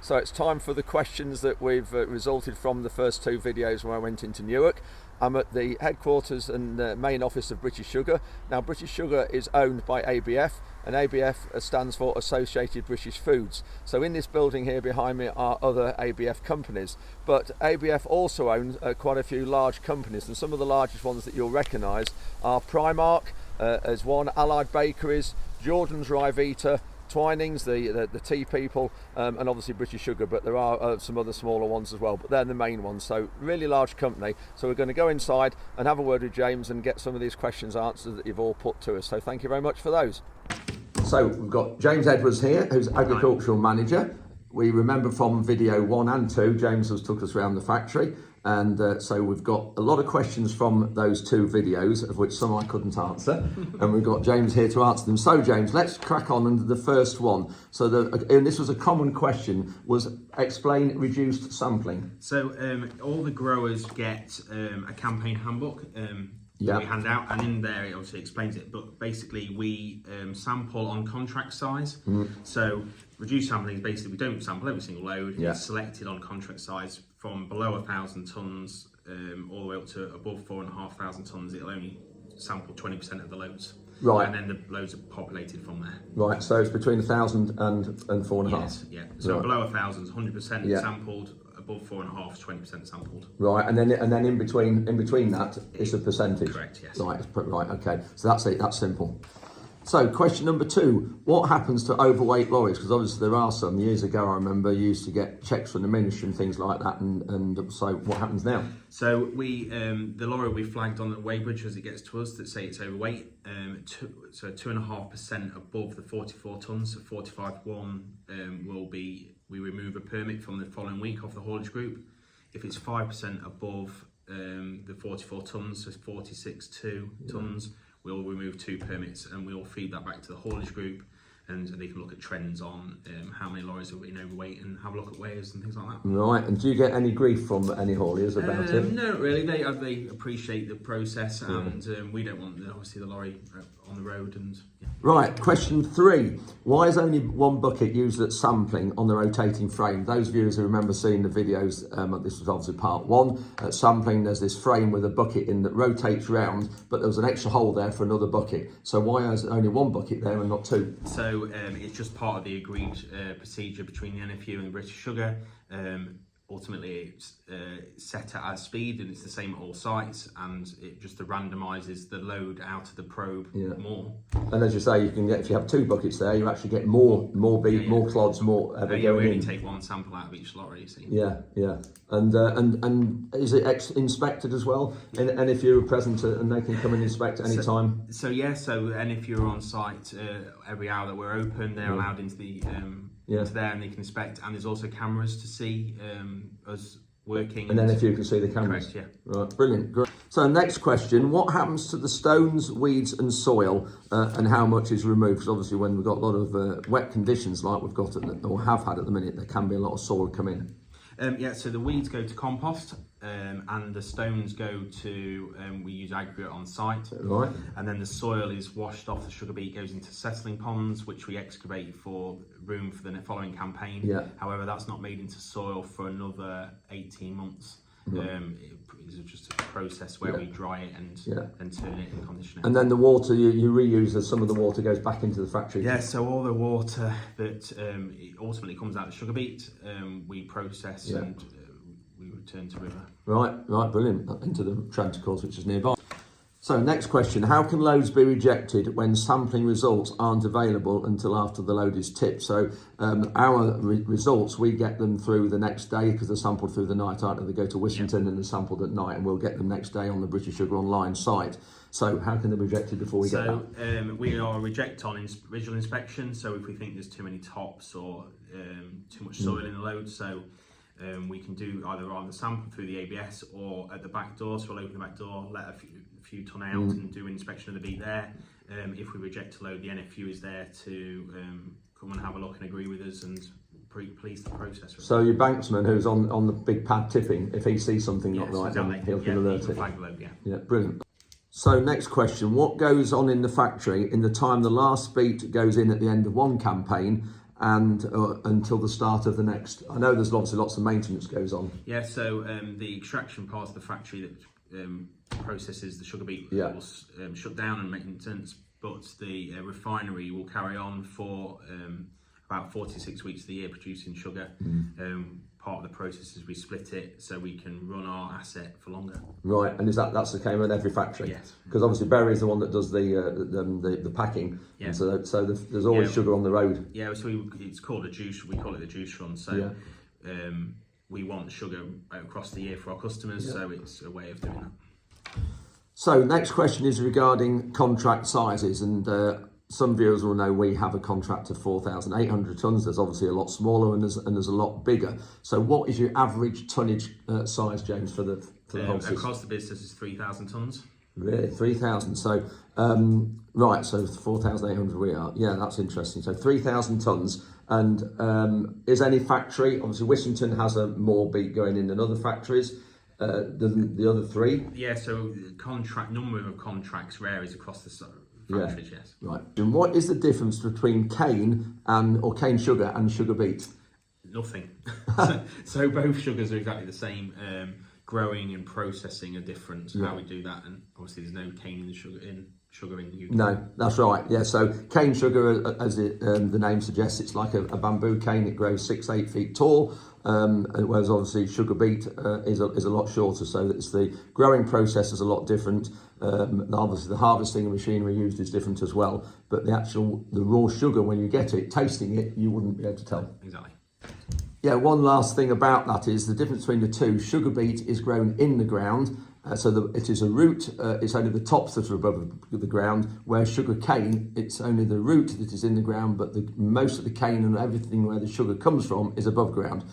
So it's time for the questions that we've resulted from the first two videos when I went into Newark. I'm at the headquarters and main office of British Sugar. Now, British Sugar is owned by ABF, and ABF stands for Associated British Foods. So in this building here behind me are other ABF companies, but ABF also owns quite a few large companies, and some of the largest ones that you'll recognise are Primark as one, Allied Bakeries, Jordan's Ryvita, Twinings, the tea people, and obviously British Sugar, but there are some other smaller ones as well, but they're the main ones. So really large company. So we're going to go inside and have a word with James and get some of these questions answered that you've all put to us. So thank you very much for those. So we've got James Edwards here, who's agricultural manager. We remember from video 1 and 2, James has took us around the factory, and so we've got a lot of questions from those 2 videos, of which some I couldn't answer, and we've got James here to answer them. So James, let's crack on into the first one. So and this was a common question, was explain reduced sampling. So all the growers get a campaign handbook that we hand out, and in there it obviously explains it, but basically we sample on contract size. So reduced sampling is basically we don't sample every single load. It's selected on contract size from below 1,000 tonnes all the way up to above 4,500 tonnes. It'll only sample 20% of the loads. Right. And then the loads are populated from there. Right, so it's between 1,000 and 4.5. Yes, yeah. So below 1,000 is 100% sampled, above 4.5 is 20% sampled. Right, and then in between that it's a percentage. Correct, yes. Right, okay. So that's it, that's simple. So question number 2, what happens to overweight lorries? Because obviously there are some. Years ago I remember you used to get checks from the ministry and things like that, and so what happens now? So we the lorry we flagged on the weighbridge as it gets to us that say it's overweight, so 2.5% above the 44 tonnes, so 45.1 will be, we remove a permit from the following week off the haulage group. If it's 5% above the 44 tonnes, so 46.2 tonnes, we'll remove 2 permits, and we'll feed that back to the haulage group, and they can look at trends on how many lorries are in overweight and have a look at weighers and things like that. Right, and do you get any grief from any hauliers about it? No, not really. They appreciate the process, and we don't want obviously the lorry on the road. And Right, question 3. Why is only 1 bucket used at sampling on the rotating frame? Those viewers who remember seeing the videos, this was obviously part 1, at sampling there's this frame with a bucket in that rotates round, but there was an extra hole there for another bucket. So why is only 1 bucket there and not 2? So it's just part of the agreed procedure between the NFU and British Sugar. Ultimately it's set at as speed, and it's the same at all sites, and it just randomises the load out of the probe more. And as you say, you can get, if you have 2 buckets there, you actually get more beet, more clods, more going in. We only take 1 sample out of each lorry, you see. Yeah. And is it inspected as well? And if you're present and they can come and inspect any time? And if you're on site every hour that we're open, they're allowed into the into there, and they can inspect, and there's also cameras to see us working. And then if you can see the cameras. Correct, Right, brilliant, great. So next question, what happens to the stones, weeds and soil, and how much is removed? Because obviously when we've got a lot of wet conditions like we've got or have had at the minute, there can be a lot of soil come in. So the weeds go to compost, and the stones go to, we use aggregate on site. Right. And then the soil is washed off the sugar beet, goes into settling ponds, which we excavate for room for the following campaign. However, that's not made into soil for another 18 months. It's just a process where we dry it and turn it and condition it. And then the water you reuse, as some of the water goes back into the factory. So all the water that ultimately comes out of the sugar beet, we process and we return to river. Right, brilliant. Into the Trent, of course, which is nearby. So next question, how can loads be rejected when sampling results aren't available until after the load is tipped? So our results, we get them through the next day because they're sampled through the night, aren't they? They go to Wishington and they're sampled at night, and we'll get them next day on the British Sugar Online site. So how can they be rejected before we get that? We are reject on visual inspection, so if we think there's too many tops or too much soil in the load, so we can do either on the sample through the ABS or at the back door. So we'll open the back door, let a few ton out and do an inspection of the beet there. If we reject a load, the NFU is there to come and have a look and agree with us and police the process. So your banksman who's on the big pad tipping, if he sees something not right, then he'll alert it. Flag the load, Yeah, brilliant. So next question, what goes on in the factory in the time the last beet goes in at the end of one campaign and until the start of the next? I know there's obviously lots of maintenance goes on. Yeah, so the extraction part of the factory that processes the sugar beet will shut down and maintenance, but the refinery will carry on for about 46 weeks of the year producing sugar. Part of the process is we split it so we can run our asset for longer. Right, and that's the case in every factory? Yes. Because obviously Berry is the one that does the packing, and so there's always sugar on the road. Yeah, so it's called a juice. We call it the juice run. So we want sugar across the year for our customers. So it's a way of doing that. So next question is regarding contract sizes, and some viewers will know we have a contract of 4,800 tonnes. There's obviously a lot smaller and there's a lot bigger. So what is your average tonnage size, James, for the whole system? Across the business is 3,000 tonnes. Really, 3,000. So right, so 4,800 we are. Yeah, that's interesting. So 3,000 tonnes. And is any factory, obviously Wissington has a more beet going in than other factories. The other three? Yeah, so number of contracts varies across the factories, yes. Right. And what is the difference between cane or cane sugar and sugar beet? Nothing. so both sugars are exactly the same. Growing and processing are different. How we do that, and obviously there's no cane in the sugar in the UK. No, that's right. Yeah, so cane sugar, as the name suggests, it's like a bamboo cane. It grows 6-8 feet tall, whereas obviously sugar beet is a lot shorter. So it's the growing process is a lot different. Obviously the harvesting machinery used is different as well. But the raw sugar, when you get it, tasting it, you wouldn't be able to tell. Exactly. Yeah, one last thing about that is the difference between the two. Sugar beet is grown in the ground, so it is a root. It's only the tops that are above the ground, where sugar cane, it's only the root that is in the ground, but most of the cane and everything where the sugar comes from is above ground.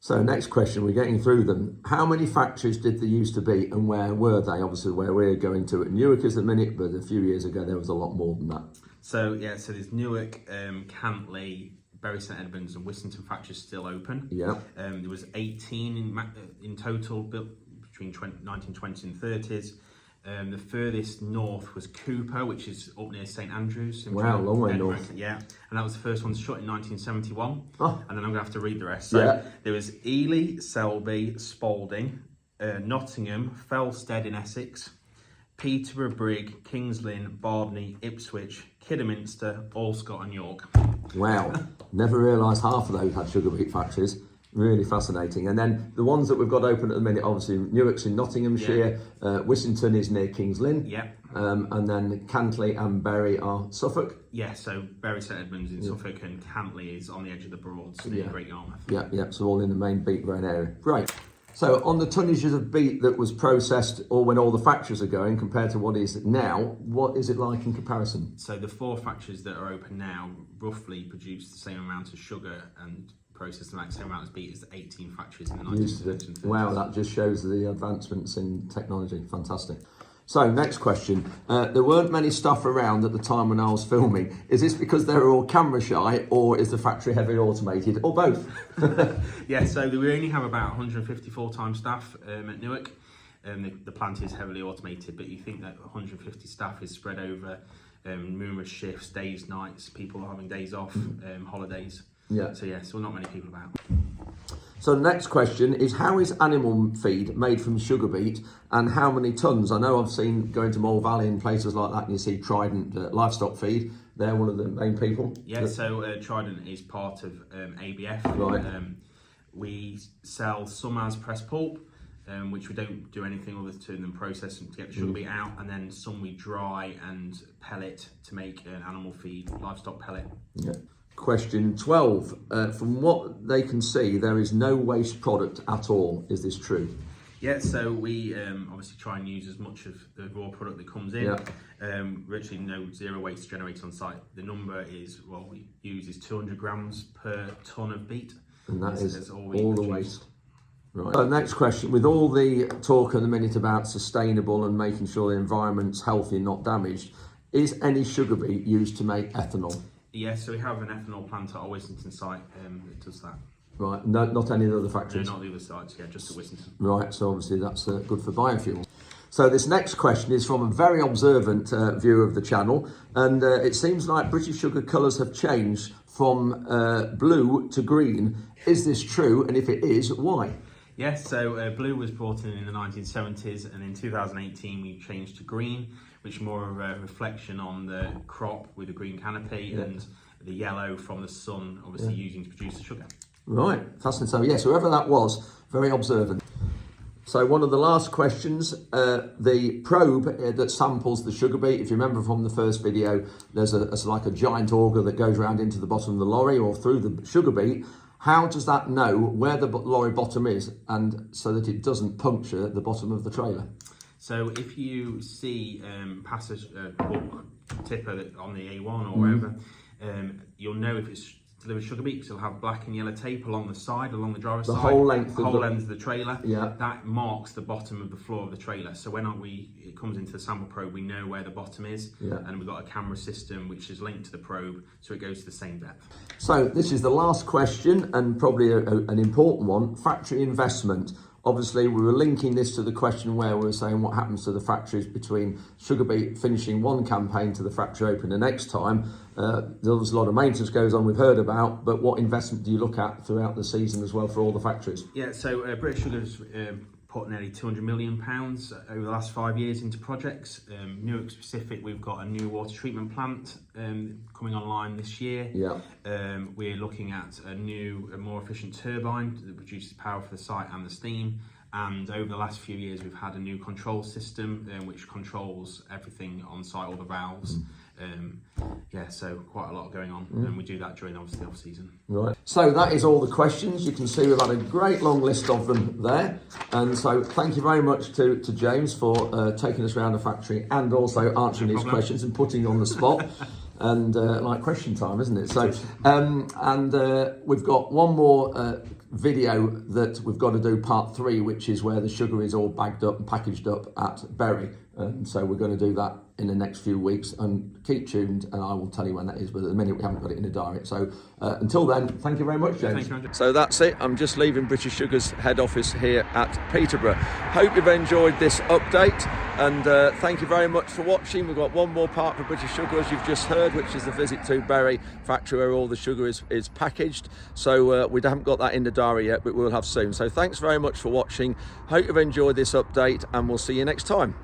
So next question, we're getting through them. How many factories did there used to be, and where were they? Obviously where we're going to at Newark is the minute, but a few years ago there was a lot more than that. So there's Newark, Cantley, Bury St Edmunds and Wissington factories still open. Yeah. There was 18 in total built between 1920s and 30s. The furthest north was Cooper, which is up near St Andrews. Wow, long way north. Yeah, and that was the first one shut in 1971. Oh. And then I'm going to have to read the rest. So there was Ely, Selby, Spalding, Nottingham, Felsted in Essex, Peterborough, Brigg, Kings Lynn, Bardney, Ipswich, Kidderminster, Allscott and York. Wow, never realised half of those had sugar beet factories. Really fascinating. And then the ones that we've got open at the minute, obviously Newark's in Nottinghamshire, Wissington is near Kings Lynn, and then Cantley and Bury are Suffolk. Yeah, so Bury St Edmunds in Suffolk and Cantley is on the edge of the Broads near Great Yarmouth. Yeah, so all in the main beet growing area. Great. So on the tonnages of beet that was processed or when all the factories are going compared to what is now, what is it like in comparison? So the 4 factories that are open now roughly produce the same amount of sugar and process the same amount as beet as the 18 factories in the 1930s. Wow, that just shows the advancements in technology. Fantastic. So next question. There weren't many staff around at the time when I was filming. Is this because they were all camera shy, or is the factory heavily automated, or both? Yeah, so we only have about 150 full-time staff at Newark. The plant is heavily automated, but you think that 150 staff is spread over numerous shifts, days, nights, people having days off, holidays. Yeah. So not many people about. So the next question is, how is animal feed made from sugar beet, and how many tonnes? I know I've seen going to Mole Valley and places like that, and you see Trident livestock feed. They're one of the main people. Yeah, so Trident is part of ABF. Right. We sell some as pressed pulp, which we don't do anything other than process and to get the sugar beet out, and then some we dry and pellet to make an animal feed, livestock pellet. Yeah. Question 12. From what they can see, there is no waste product at all. Is this true? Yeah, so we obviously try and use as much of the raw product that comes in. Yeah. Virtually no zero waste generated on site. The number is, we use is 200 grams per tonne of beet. And that is all the waste. Right. So next question. With all the talk in a minute about sustainable and making sure the environment's healthy and not damaged, is any sugar beet used to make ethanol? Yes, so we have an ethanol plant at our Wissington site that does that. Right, no, not any of the other factories? No, not the other sites, just at Wissington. Right, so obviously that's good for biofuel. So this next question is from a very observant viewer of the channel, and it seems like British Sugar colours have changed from blue to green. Is this true? And if it is, why? Yes, so blue was brought in the 1970s, and in 2018 we changed to green, which is more of a reflection on the crop with the green canopy and the yellow from the sun, obviously using to produce the sugar. Right, fascinating. So yes, whoever that was, very observant. So one of the last questions, the probe that samples the sugar beet, if you remember from the first video, there's like a giant auger that goes around into the bottom of the lorry or through the sugar beet. How does that know where the lorry bottom is, and so that it doesn't puncture the bottom of the trailer? So if you see past a bulk tipper on the A1 or wherever, you'll know if it's delivered sugar beet, because it'll have black and yellow tape along the side, along the driver's side. The whole length of the trailer. Yeah. That marks the bottom of the floor of the trailer. So when it comes into the sample probe, we know where the bottom is, and we've got a camera system which is linked to the probe, so it goes to the same depth. So this is the last question, and probably an important one. Factory investment. Obviously, we were linking this to the question where we were saying what happens to the factories between sugar beet finishing one campaign to the factory open the next time. There's a lot of maintenance goes on, we've heard about, but what investment do you look at throughout the season as well for all the factories? Yeah, so British Sugar's put nearly £200 million over the last 5 years into projects. Newark specific, we've got a new water treatment plant coming online this year. Yeah. We're looking at a more efficient turbine that produces power for the site and the steam. And over the last few years, we've had a new control system which controls everything on site, all the valves. So quite a lot going on, and we do that during obviously the off season. Right. So that is all the questions. You can see we've had a great long list of them there, and so thank you very much to James for taking us around the factory and also answering these questions and putting you on the spot. And like question time, isn't it? So we've got one more video that we've got to do, part 3, which is where the sugar is all bagged up and packaged up at Bury. And so we're going to do that in the next few weeks, and keep tuned and I will tell you when that is, but at the minute we haven't got it in the diary. So until then, thank you very much, James. Thank you. So that's it. I'm just leaving British Sugar's head office here at Peterborough. Hope you've enjoyed this update, and thank you very much for watching. We've got one more part for British Sugar, as you've just heard, which is the visit to Bury factory where all the sugar is packaged. So we haven't got that in the diary yet, but we'll have soon. So thanks very much for watching. Hope you've enjoyed this update, and we'll see you next time.